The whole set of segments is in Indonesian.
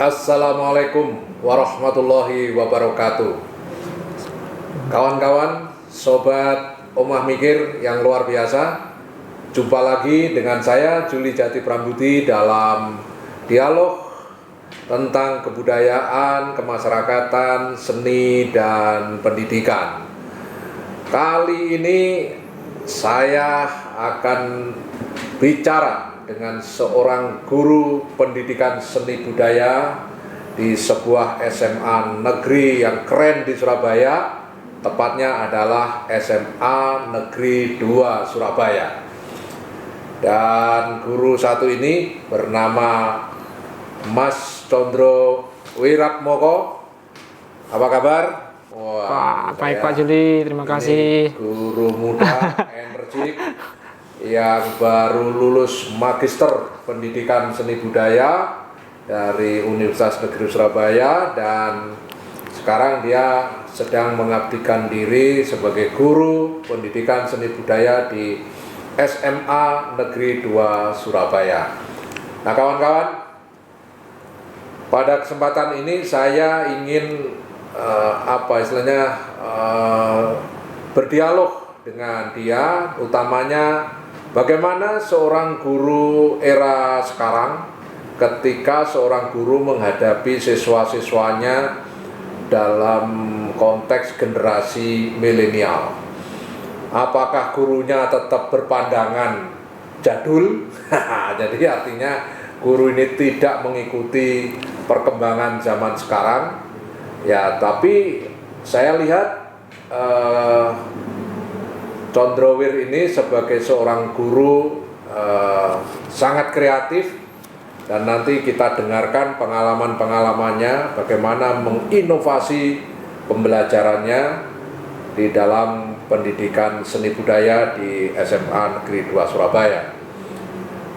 Assalamualaikum warahmatullahi wabarakatuh. Kawan-kawan, sobat Omah Mikir yang luar biasa, jumpa lagi dengan saya Juli Jati Prambuti dalam dialog tentang kebudayaan, kemasyarakatan, seni, dan pendidikan. Kali ini saya akan bicara dengan seorang guru pendidikan seni budaya di sebuah SMA negeri yang keren di Surabaya, tepatnya adalah SMA Negeri 2 Surabaya. Dan guru satu ini bernama Mas Condro Wiratmoko. Apa kabar? Wah, baik Pak Juli, terima kasih. Guru muda, energik, yang baru lulus Magister Pendidikan Seni Budaya dari Universitas Negeri Surabaya, dan sekarang dia sedang mengabdikan diri sebagai guru pendidikan seni budaya di SMA Negeri 2 Surabaya. Nah kawan-kawan, pada kesempatan ini saya ingin berdialog dengan dia, utamanya bagaimana seorang guru era sekarang ketika seorang guru menghadapi siswa-siswanya dalam konteks generasi milenial. Apakah gurunya tetap berpandangan jadul? Jadi artinya guru ini tidak mengikuti perkembangan zaman sekarang. Ya, tapi saya lihat Condrowir ini sebagai seorang guru sangat kreatif, dan nanti kita dengarkan pengalaman-pengalamannya bagaimana menginovasi pembelajarannya di dalam pendidikan seni budaya di SMA Negeri 2 Surabaya.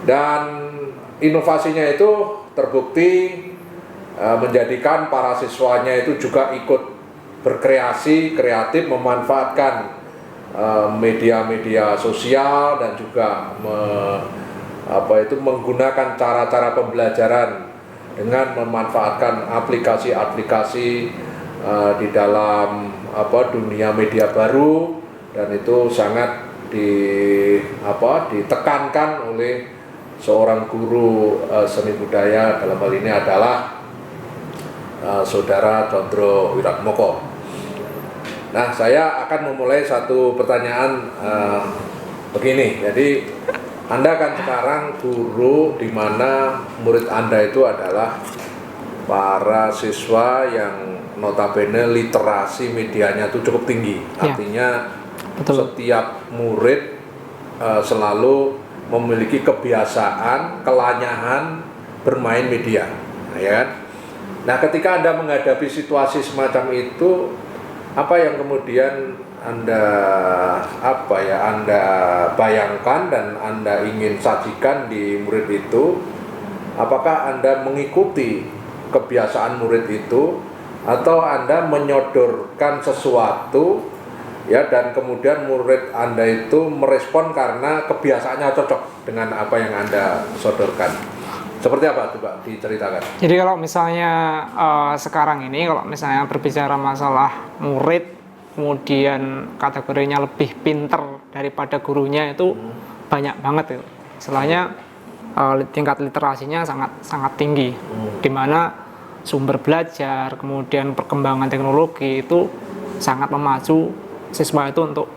Dan inovasinya itu terbukti menjadikan para siswanya itu juga ikut berkreasi, kreatif, memanfaatkan media-media sosial, dan juga menggunakan cara-cara pembelajaran dengan memanfaatkan aplikasi-aplikasi di dalam dunia media baru, dan itu sangat ditekankan oleh seorang guru seni budaya, dalam hal ini adalah Saudara Condro Wiratmoko. Nah, saya akan memulai satu pertanyaan begini. Jadi Anda kan sekarang guru di mana murid Anda itu adalah para siswa yang notabene literasi medianya itu cukup tinggi. Artinya betul, setiap murid selalu memiliki kebiasaan, kelanyahan bermain media, ya kan? Nah, ketika Anda menghadapi situasi semacam itu, apa yang kemudian Anda bayangkan dan Anda ingin sajikan di murid itu? Apakah Anda mengikuti kebiasaan murid itu, atau Anda menyodorkan sesuatu, ya, dan kemudian murid Anda itu merespon karena kebiasaannya cocok dengan apa yang Anda sodorkan? Seperti apa tuh Pak, diceritakan? Jadi kalau misalnya sekarang ini, kalau misalnya berbicara masalah murid kemudian kategorinya lebih pinter daripada gurunya, itu banyak banget itu. Istilahnya tingkat literasinya sangat tinggi, di mana sumber belajar, kemudian perkembangan teknologi itu sangat memacu siswa itu untuk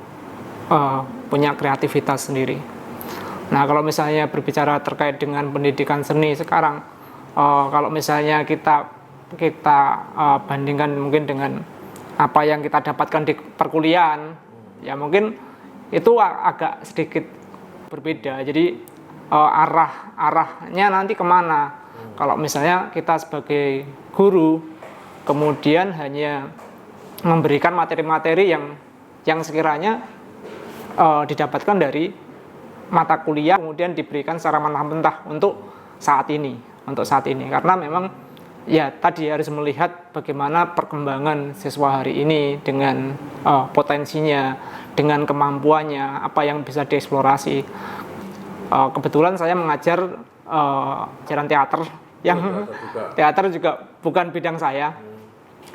punya kreativitas sendiri. Nah, kalau misalnya berbicara terkait dengan pendidikan seni sekarang, kalau misalnya kita bandingkan mungkin dengan apa yang kita dapatkan di perkuliahan, ya mungkin itu agak sedikit berbeda. Jadi arahnya nanti kemana? Kalau misalnya kita sebagai guru kemudian hanya memberikan materi-materi yang sekiranya didapatkan dari mata kuliah, kemudian diberikan secara mentah-mentah untuk saat ini, karena memang ya tadi harus melihat bagaimana perkembangan siswa hari ini dengan potensinya, dengan kemampuannya, apa yang bisa dieksplorasi. Kebetulan saya mengajar ajaran teater yang teater juga bukan bidang saya.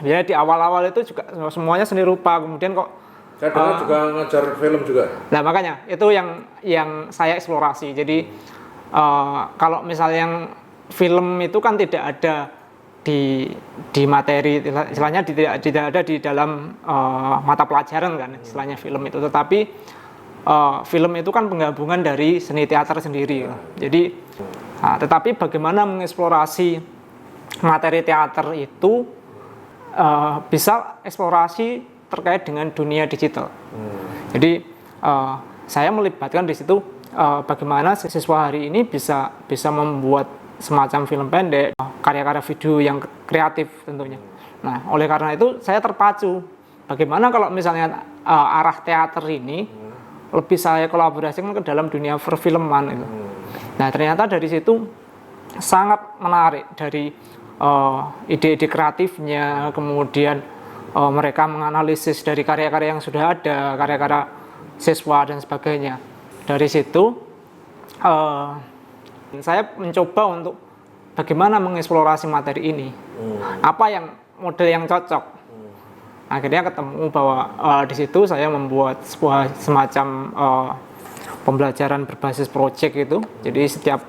Jadi di awal-awal itu juga semuanya seni rupa, kemudian kok saya dengar juga ngajar film juga. Nah makanya itu yang saya eksplorasi. Jadi kalau misalnya yang film itu kan tidak ada di materi, istilahnya tidak ada di dalam mata pelajaran kan, istilahnya film itu. Tetapi film itu kan penggabungan dari seni teater sendiri. Jadi, tetapi bagaimana mengeksplorasi materi teater itu bisa eksplorasi terkait dengan dunia digital. Jadi saya melibatkan di situ bagaimana siswa hari ini bisa membuat semacam film pendek, karya-karya video yang kreatif tentunya. Nah, oleh karena itu saya terpacu. Bagaimana kalau misalnya arah teater ini lebih saya kolaborasikan ke dalam dunia perfilman itu. Nah, ternyata dari situ sangat menarik dari ide-ide kreatifnya, kemudian mereka menganalisis dari karya-karya yang sudah ada, karya-karya siswa dan sebagainya. Dari situ saya mencoba untuk bagaimana mengeksplorasi materi ini, apa yang model yang cocok. Akhirnya ketemu bahwa di situ saya membuat sebuah semacam pembelajaran berbasis project itu. Jadi setiap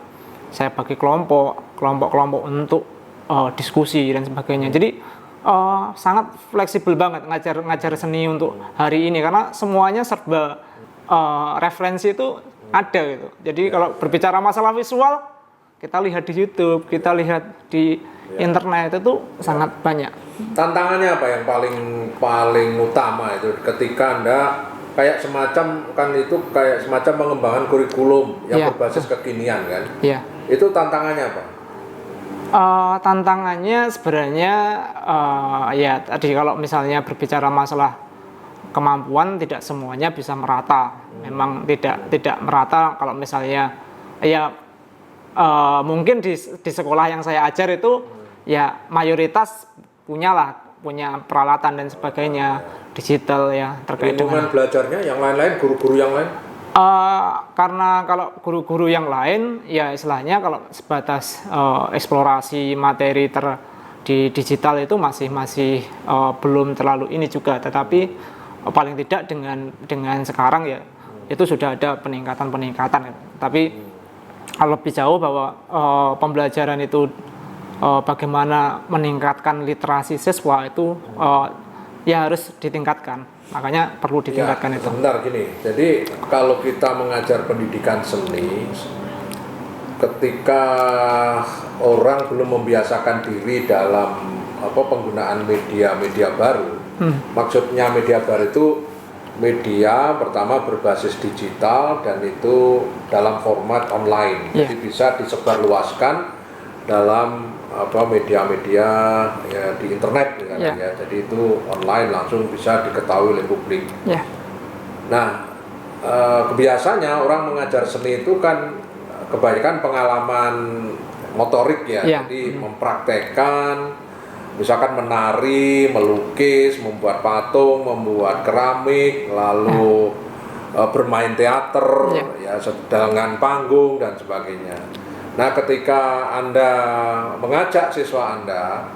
saya bagi kelompok-kelompok untuk diskusi dan sebagainya. Jadi sangat fleksibel banget ngajar seni untuk hari ini karena semuanya serba referensi itu ada gitu. Jadi kalau berbicara masalah visual, kita lihat di YouTube, kita lihat di internet itu sangat banyak. Tantangannya apa yang paling utama itu ketika Anda kayak semacam pengembangan kurikulum yang berbasis kekinian kan? Iya. Itu tantangannya apa? Tantangannya sebenarnya ya tadi kalau misalnya berbicara masalah kemampuan tidak semuanya bisa merata. Memang tidak merata kalau misalnya ya mungkin di sekolah yang saya ajar itu ya mayoritas punya peralatan dan sebagainya digital ya terkait dengan belajarnya yang lain-lain guru-guru yang lain. Karena kalau guru-guru yang lain ya istilahnya kalau sebatas eksplorasi materi di digital itu masih belum terlalu ini juga, tetapi paling tidak dengan sekarang ya itu sudah ada peningkatan. Tapi kalau lebih jauh bahwa pembelajaran itu bagaimana meningkatkan literasi siswa itu ya harus ditingkatkan. Makanya perlu ditingkatkan itu. Sebentar gini, jadi kalau kita mengajar pendidikan seni, ketika orang belum membiasakan diri dalam penggunaan media baru, maksudnya media baru itu media pertama berbasis digital dan itu dalam format online, jadi bisa disebarluaskan dalam media-media ya di internet ya. Jadi itu online langsung bisa diketahui oleh publik. Nah, kebiasaannya orang mengajar seni itu kan kebanyakan pengalaman motorik ya. Jadi mempraktekkan, misalkan menari, melukis, membuat patung, membuat keramik, lalu bermain teater ya dengan panggung dan sebagainya. Nah, ketika Anda mengajak siswa Anda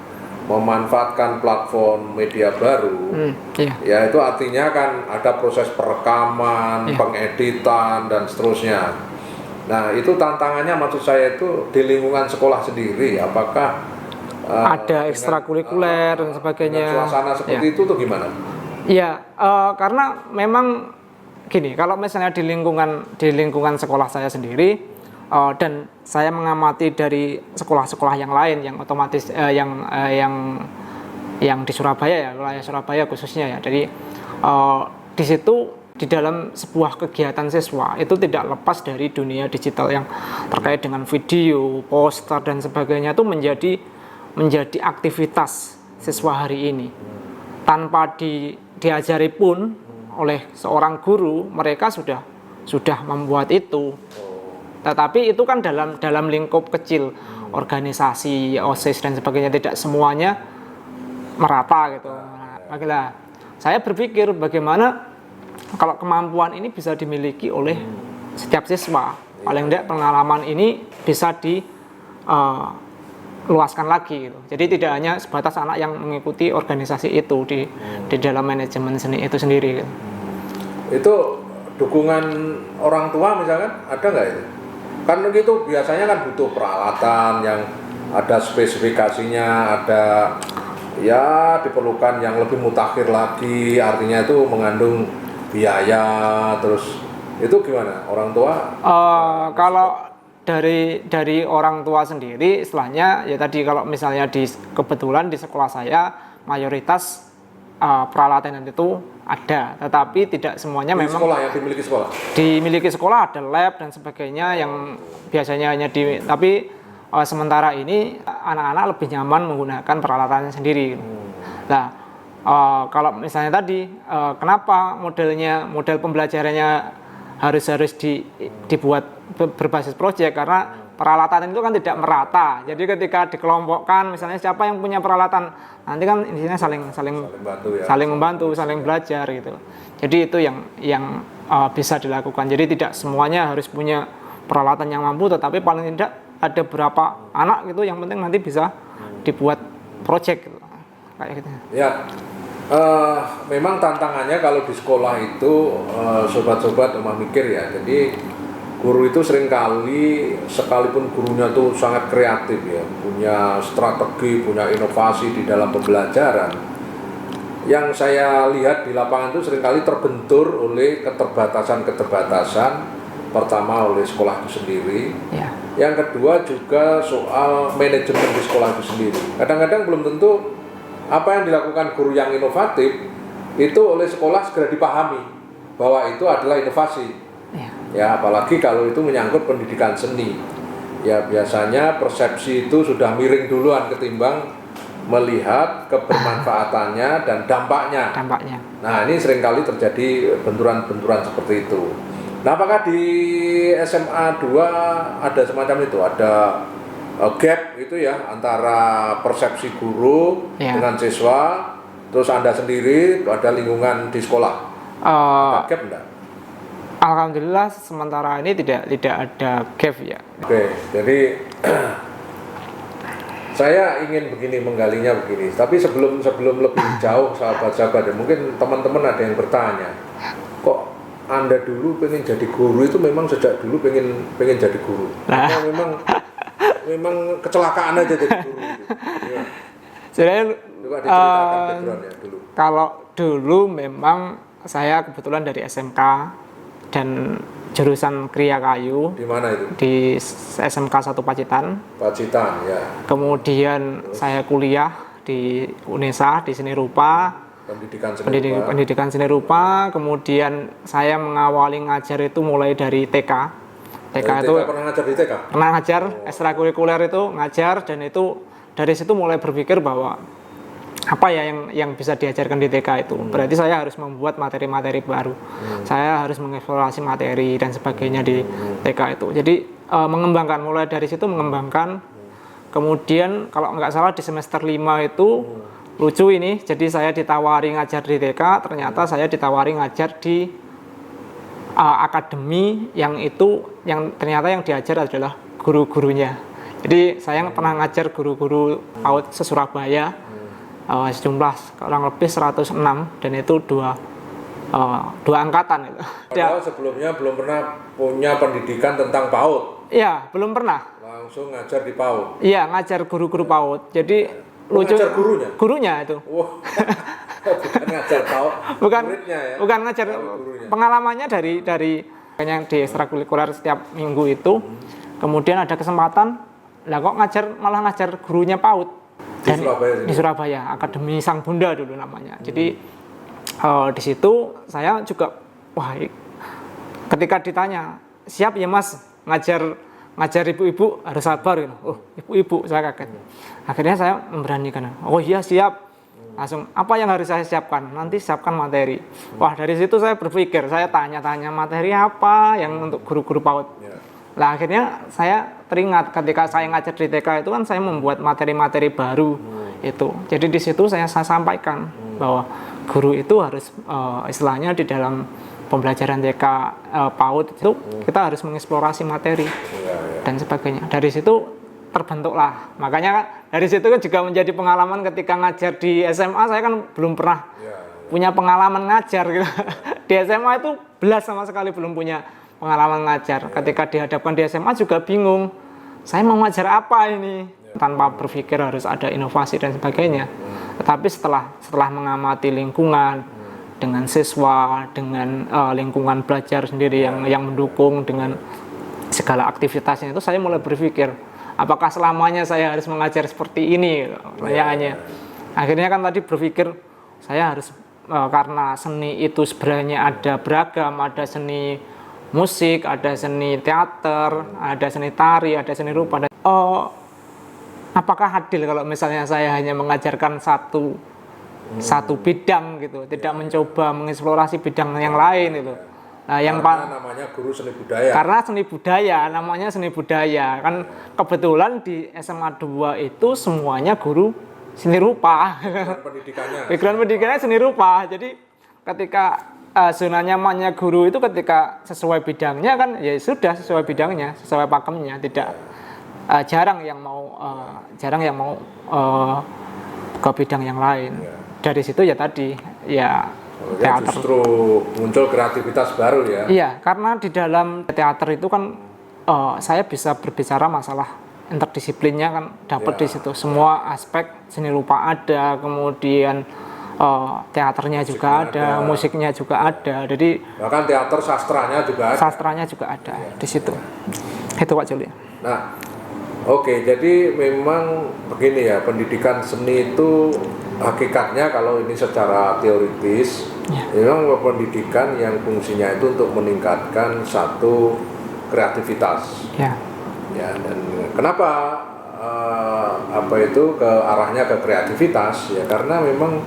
memanfaatkan platform media baru, ya itu artinya kan ada proses perekaman, pengeditan dan seterusnya. Nah, itu tantangannya maksud saya itu di lingkungan sekolah sendiri, apakah ada ekstrakurikuler dan sebagainya. Suasana seperti itu tuh gimana? Iya, karena memang gini, kalau misalnya di lingkungan sekolah saya sendiri. Dan saya mengamati dari sekolah-sekolah yang lain yang otomatis yang di Surabaya ya, wilayah Surabaya khususnya ya. Jadi di situ di dalam sebuah kegiatan siswa itu tidak lepas dari dunia digital yang terkait dengan video, poster dan sebagainya itu menjadi aktivitas siswa hari ini. Tanpa diajari pun oleh seorang guru, mereka sudah membuat itu. Tetapi itu kan dalam lingkup kecil, organisasi, OSIS dan sebagainya, tidak semuanya merata gitu. Nah, saya berpikir bagaimana kalau kemampuan ini bisa dimiliki oleh setiap siswa. Paling tidak pengalaman ini bisa luaskan lagi gitu. Jadi tidak hanya sebatas anak yang mengikuti organisasi itu di dalam manajemen seni itu sendiri gitu. Itu dukungan orang tua misalkan ada nggak itu? Kan gitu biasanya kan butuh peralatan yang ada spesifikasinya, ada ya diperlukan yang lebih mutakhir lagi, artinya itu mengandung biaya, terus itu gimana orang tua? Kalau dari orang tua sendiri, istilahnya ya tadi kalau misalnya kebetulan di sekolah saya mayoritas peralatan itu ada, tetapi tidak semuanya Di memang sekolah yang dimiliki sekolah. dimiliki sekolah, ada lab dan sebagainya yang biasanya hanya tapi sementara ini anak-anak lebih nyaman menggunakan peralatannya sendiri. Nah, kalau misalnya tadi kenapa model pembelajarannya harus dibuat berbasis proyek, karena peralatan itu kan tidak merata. Jadi ketika dikelompokkan, misalnya siapa yang punya peralatan, nanti kan intinya saling membantu, saling belajar gitu. Jadi itu yang bisa dilakukan. Jadi tidak semuanya harus punya peralatan yang mampu, tetapi paling tidak ada beberapa anak gitu yang penting nanti bisa dibuat proyek gitu. Kayak gitu. Ya. Memang tantangannya kalau di sekolah itu sobat-sobat rumah mikir ya. Jadi guru itu seringkali sekalipun gurunya tuh sangat kreatif ya, punya strategi, punya inovasi di dalam pembelajaran. Yang saya lihat di lapangan itu seringkali terbentur oleh keterbatasan. Pertama oleh sekolah itu sendiri. Ya. Yang kedua juga soal manajemen di sekolah itu sendiri. Kadang-kadang belum tentu apa yang dilakukan guru yang inovatif itu oleh sekolah segera dipahami bahwa itu adalah inovasi. Ya, apalagi kalau itu menyangkut pendidikan seni. Ya, biasanya persepsi itu sudah miring duluan ketimbang melihat kebermanfaatannya dan dampaknya. Nah, ini seringkali terjadi benturan-benturan seperti itu. Nah, apakah di SMA 2 ada semacam itu? Ada gap itu ya antara persepsi guru dengan siswa, terus Anda sendiri ada lingkungan di sekolah. Ada gap enggak? Alhamdulillah sementara ini tidak ada gap ya. Oke, jadi saya ingin menggalinya begini. Tapi sebelum lebih jauh sahabat-sahabat, mungkin teman-teman ada yang bertanya, kok Anda dulu pengen jadi guru itu memang sejak dulu pengen jadi guru? Atau memang kecelakaan aja jadi guru gitu. Ya. Sebenarnya backgroundnya dulu. Kalau dulu memang saya kebetulan dari SMK dan jurusan Kriya Kayu. Di mana itu? Di SMK 1 Pacitan. Pacitan ya. Kemudian saya kuliah di UNESA di Seni Rupa. Pendidikan seni rupa. Kemudian saya mengawali ngajar itu mulai dari TK. itu pernah ngajar di TK? Pernah ngajar, ekstrakurikuler itu ngajar, dan itu dari situ mulai berpikir bahwa apa ya yang bisa diajarkan di TK itu. Berarti saya harus membuat materi-materi baru. Saya harus mengeksplorasi materi dan sebagainya di TK itu. Jadi mulai dari situ mengembangkan. Kemudian kalau nggak salah di semester 5 itu lucu ini, jadi saya ditawari ngajar di TK, ternyata saya ditawari ngajar di akademi yang ternyata yang diajar adalah guru-gurunya. Jadi saya pernah ngajar guru-guru PAUD se-Surabaya, sejumlah kurang lebih 106, dan itu dua angkatan itu. Padahal sebelumnya belum pernah punya pendidikan tentang PAUD. Iya, belum pernah. Langsung ngajar di PAUD. Iya, ngajar guru-guru PAUD. Jadi lucu. Ngajar gurunya? Gurunya itu. Wow. Bukan ngajar PAUD. Muridnya ya. Bukan ngajar. Pengalamannya dari yang di ekstrakurikuler setiap minggu itu. Kemudian ada kesempatan, lah kok malah ngajar gurunya PAUD. Di Surabaya, Akademi Sang Bunda dulu namanya. Jadi di situ saya juga ketika ditanya, "Siap ya Mas ngajar ibu-ibu?" Harus sabar gitu. Oh, ibu-ibu, saya kaget. Akhirnya saya memberanikan. Oh iya, siap. Langsung, apa yang harus saya siapkan? Nanti siapkan materi. Wah, dari situ saya berpikir, saya tanya-tanya materi apa yang untuk guru-guru PAUD. Nah, akhirnya saya teringat ketika saya ngajar di TK itu kan saya membuat materi-materi baru itu. Jadi di situ saya sampaikan bahwa guru itu harus istilahnya di dalam pembelajaran TK PAUD itu kita harus mengeksplorasi materi dan sebagainya. Dari situ terbentuklah. Makanya kan dari situ kan juga menjadi pengalaman ketika ngajar di SMA. Saya kan belum pernah punya pengalaman ngajar gitu. Di SMA itu belas sama sekali belum punya pengalaman ngajar. Ketika dihadapkan di SMA juga bingung. Saya mau ngajar apa ini? Tanpa berpikir harus ada inovasi dan sebagainya. Tetapi setelah mengamati lingkungan dengan siswa, dengan lingkungan belajar sendiri yang mendukung dengan segala aktivitasnya itu, saya mulai berpikir, apakah selamanya saya harus mengajar seperti ini? Pertanyaannya. Akhirnya kan tadi berpikir saya harus karena seni itu sebenarnya ada beragam, ada seni musik, ada seni teater, ada seni tari, ada seni rupa. Dan, apakah adil kalau misalnya saya hanya mengajarkan satu bidang gitu, tidak mencoba mengeksplorasi bidang yang lain gitu. Nah, namanya guru seni budaya. Karena seni budaya, namanya seni budaya. Kan kebetulan di SMA 2 itu semuanya guru seni rupa. Background pendidikannya seni rupa. Jadi ketika zona nyamannya guru itu ketika sesuai bidangnya kan ya sudah sesuai bidangnya, sesuai pakemnya, tidak jarang yang mau ke bidang yang lain. Dari situ ya tadi ya teater. Justru muncul kreativitas baru ya. Iya, karena di dalam teater itu kan saya bisa berbicara masalah interdisiplinnya kan dapat di situ. Semua aspek seni rupa ada, kemudian teaternya juga ada, musiknya juga ada. Jadi bahkan teater sastranya juga ada. Sastranya juga ada di situ. Itu Pak Juli. Nah, oke, jadi memang begini ya, pendidikan seni itu hakikatnya kalau ini secara teoritis memang pendidikan yang fungsinya itu untuk meningkatkan satu kreativitas. Ya, dan kenapa ke arahnya ke kreativitas ya, karena memang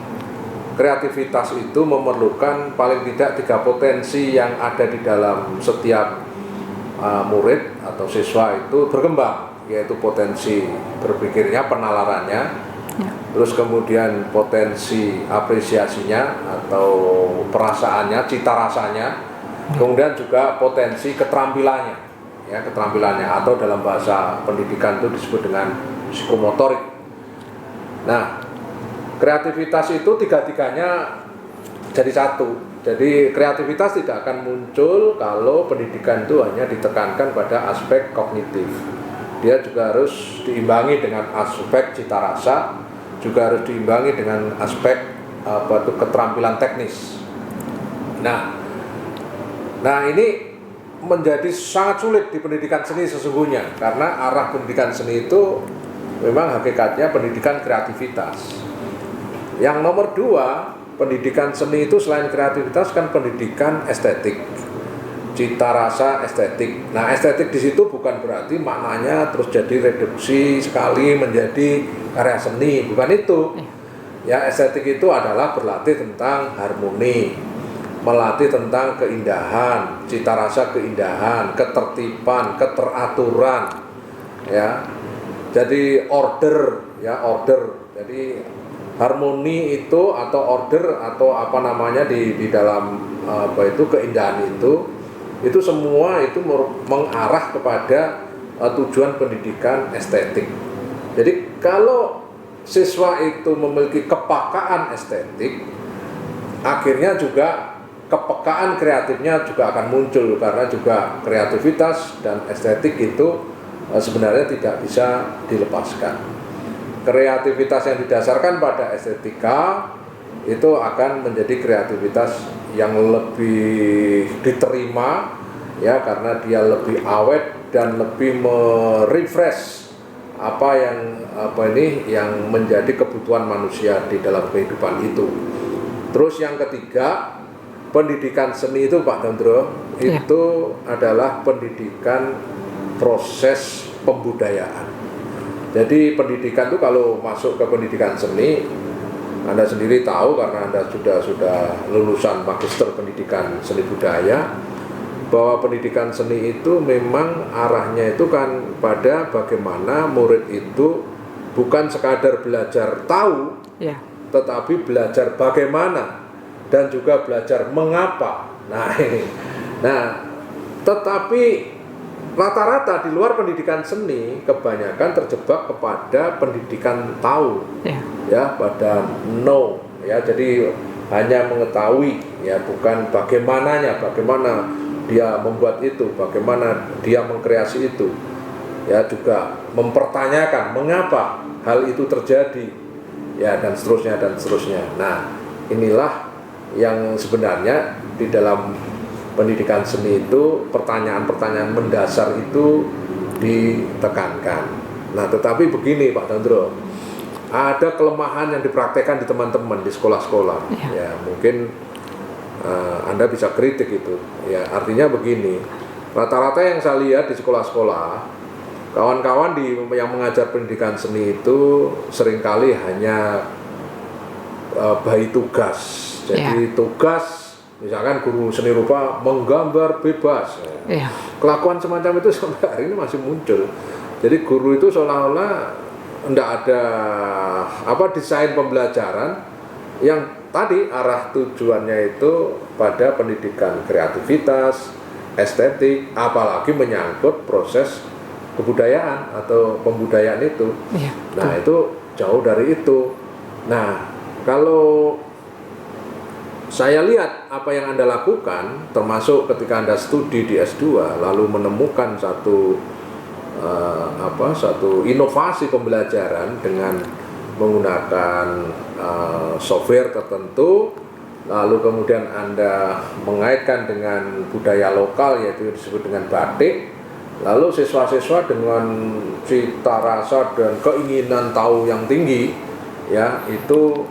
kreativitas itu memerlukan paling tidak 3 potensi yang ada di dalam setiap murid atau siswa itu berkembang, yaitu potensi berpikirnya, penalarannya, terus kemudian potensi apresiasinya atau perasaannya, cita rasanya, kemudian juga potensi keterampilannya, ya keterampilannya, atau dalam bahasa pendidikan itu disebut dengan psikomotorik. Nah, kreativitas itu 3-tiganya jadi satu. Jadi kreativitas tidak akan muncul kalau pendidikan itu hanya ditekankan pada aspek kognitif. Dia juga harus diimbangi dengan aspek cita rasa, juga harus diimbangi dengan aspek keterampilan teknis. Nah ini menjadi sangat sulit di pendidikan seni sesungguhnya, karena arah pendidikan seni itu memang hakikatnya pendidikan kreativitas. Yang nomor 2, pendidikan seni itu selain kreativitas kan pendidikan estetik, cita rasa estetik. Nah, estetik di situ bukan berarti maknanya terus jadi reduksi sekali menjadi karya seni, bukan itu. Ya, estetik itu adalah berlatih tentang harmoni, melatih tentang keindahan, cita rasa keindahan, ketertiban, keteraturan, ya. Jadi order. Jadi harmoni itu atau order atau apa namanya di dalam keindahan itu semua itu mengarah kepada tujuan pendidikan estetik. Jadi kalau siswa itu memiliki kepekaan estetik, akhirnya juga kepekaan kreatifnya juga akan muncul, karena juga kreativitas dan estetik itu sebenarnya tidak bisa dilepaskan. Kreativitas yang didasarkan pada estetika itu akan menjadi kreativitas yang lebih diterima, ya, karena dia lebih awet dan lebih merefresh yang menjadi kebutuhan manusia di dalam kehidupan itu. Terus yang ketiga, pendidikan seni itu Pak Dondro itu adalah pendidikan proses pembudayaan. Jadi pendidikan itu kalau masuk ke pendidikan seni, Anda sendiri tahu karena Anda sudah lulusan magister pendidikan seni budaya, bahwa pendidikan seni itu memang arahnya itu kan pada bagaimana murid itu bukan sekadar belajar tahu, tetapi belajar bagaimana dan juga belajar mengapa. Nah, tetapi rata-rata di luar pendidikan seni kebanyakan terjebak kepada pendidikan tahu, ya, pada know, ya, jadi hanya mengetahui, ya, bukan bagaimana dia membuat itu, bagaimana dia mengkreasi itu, ya, juga mempertanyakan mengapa hal itu terjadi, ya, dan seterusnya. Nah, inilah yang sebenarnya di dalam pendidikan seni itu pertanyaan-pertanyaan mendasar itu ditekankan. Nah, tetapi begini Pak Dandro, ada kelemahan yang dipraktekkan di teman-teman di sekolah-sekolah. Ya, mungkin Anda bisa kritik itu. Ya, artinya begini, rata-rata yang saya lihat di sekolah-sekolah, kawan-kawan yang mengajar pendidikan seni itu seringkali hanya bagi tugas. Jadi tugas, misalkan guru seni rupa menggambar bebas, kelakuan semacam itu sampai hari ini masih muncul. Jadi guru itu seolah-olah tidak ada desain pembelajaran yang tadi arah tujuannya itu pada pendidikan kreativitas, estetik, apalagi menyangkut proses kebudayaan atau pembudayaan itu. Nah, itu jauh dari itu. Nah, kalau saya lihat apa yang Anda lakukan, termasuk ketika Anda studi di S2, lalu menemukan satu inovasi pembelajaran dengan menggunakan software tertentu, lalu kemudian Anda mengaitkan dengan budaya lokal, yaitu disebut dengan batik, lalu siswa-siswa dengan cita rasa dan keinginan tahu yang tinggi, ya, itu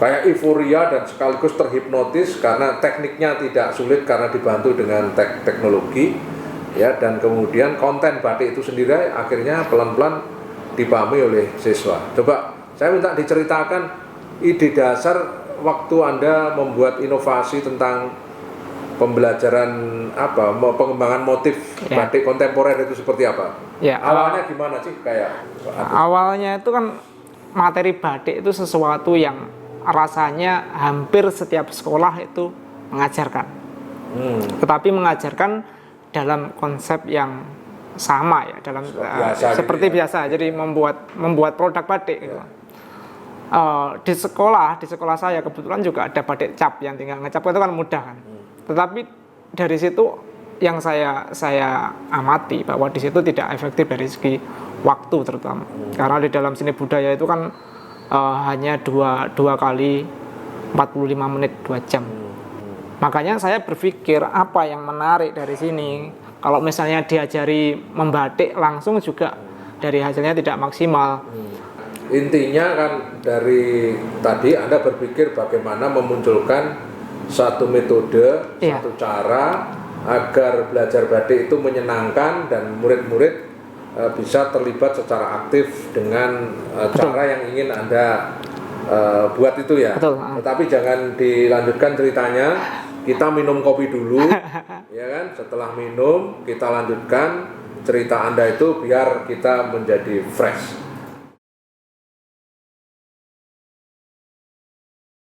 kayak euforia dan sekaligus terhipnotis karena tekniknya tidak sulit karena dibantu dengan teknologi, ya, dan kemudian konten batik itu sendiri akhirnya pelan-pelan dipahami oleh siswa. Coba saya minta diceritakan ide dasar waktu Anda membuat inovasi tentang pembelajaran pengembangan motif batik kontemporer itu seperti apa? Awalnya gimana sih Awalnya itu kan materi batik itu sesuatu yang rasanya hampir setiap sekolah itu mengajarkan, tetapi mengajarkan dalam konsep yang sama, ya, dalam seperti biasa. Jadi membuat produk batik. Gitu. Di sekolah saya kebetulan juga ada batik cap, yang tinggal ngecap itu kan mudah kan. Tetapi dari situ yang saya amati bahwa di situ tidak efektif dari segi waktu terutama, karena di dalam seni budaya itu kan hanya dua kali 45 menit 2 jam. Makanya saya berpikir apa yang menarik dari sini. Kalau misalnya diajari membatik langsung juga dari hasilnya tidak maksimal. Intinya kan dari tadi Anda berpikir bagaimana memunculkan satu metode, satu cara agar belajar batik itu menyenangkan dan murid-murid bisa terlibat secara aktif dengan cara yang ingin Anda buat itu, ya. Tetapi jangan dilanjutkan ceritanya, kita minum kopi dulu, ya kan? Setelah minum kita lanjutkan cerita Anda itu biar kita menjadi fresh.